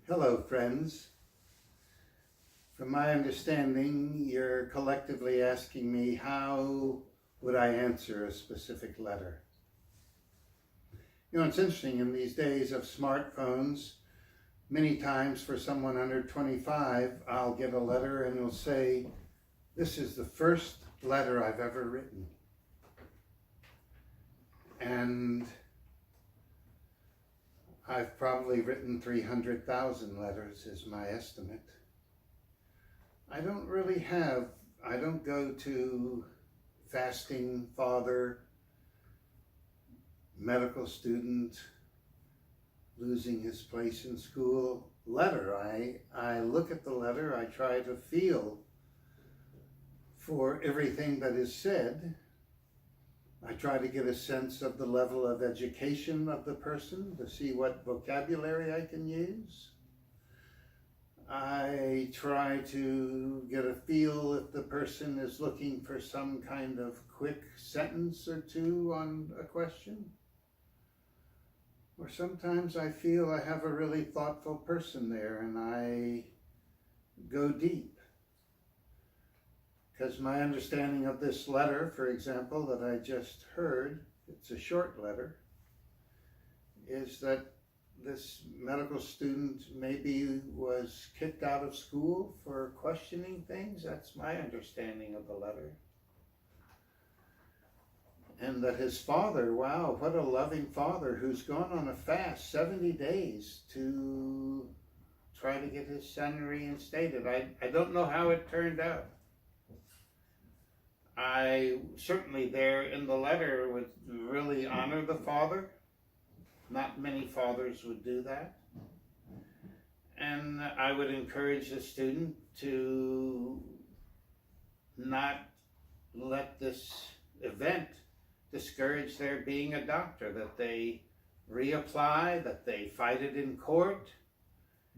Hello, friends. From my understanding, you're collectively asking me how would I answer a specific letter. You know, it's interesting, in these days of smartphones, many times for someone under 25, I'll get a letter and it'll say, "This is the first letter I've ever written." And I've probably written 300,000 letters is my estimate. I don't go to fasting father, medical student, losing his place in school letter. I look at the letter, I try to feel for everything that is said. I try to get a sense of the level of education of the person to see what vocabulary I can use. I try to get a feel if the person is looking for some kind of quick sentence or two on a question. Or sometimes I feel I have a really thoughtful person there and I go deep. Because my understanding of this letter, for example, that I just heard, it's a short letter, is that this medical student maybe was kicked out of school for questioning things. That's my understanding of the letter. And that his father, wow, what a loving father, who's gone on a fast 70 days to try to get his son reinstated. I don't know how it turned out. I certainly there in the letter would really honor the father. Not many fathers would do that. And I would encourage the student to not let this event discourage their being a doctor, that they reapply, that they fight it in court.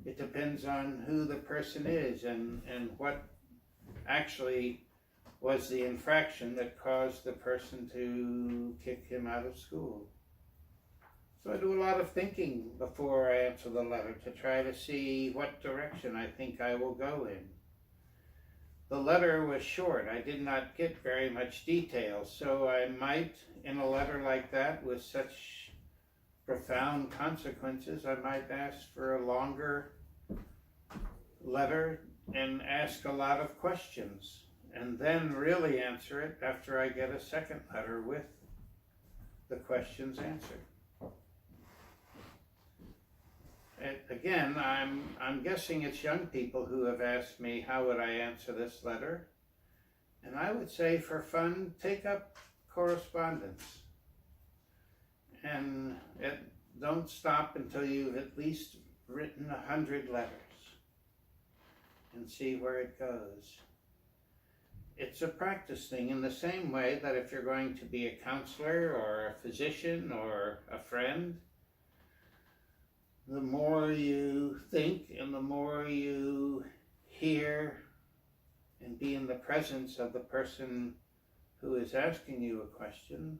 It depends on who the person is and what actually was the infraction that caused the person to kick him out of school. So I do a lot of thinking before I answer the letter to try to see what direction I think I will go in. The letter was short. I did not get very much detail, so I might, in a letter like that with such profound consequences, I might ask for a longer letter and ask a lot of questions, and then really answer it after I get a second letter with the questions answered. And again, I'm guessing it's young people who have asked me how would I answer this letter, and I would say for fun, take up correspondence, and don't stop until you've at least written 100 letters, and see where it goes. It's a practice thing in the same way that if you're going to be a counselor or a physician or a friend, the more you think and the more you hear and be in the presence of the person who is asking you a question,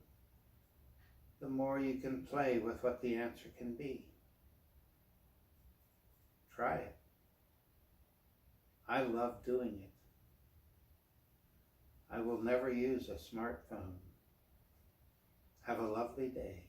the more you can play with what the answer can be. Try it. I love doing it. I will never use a smartphone. Have a lovely day.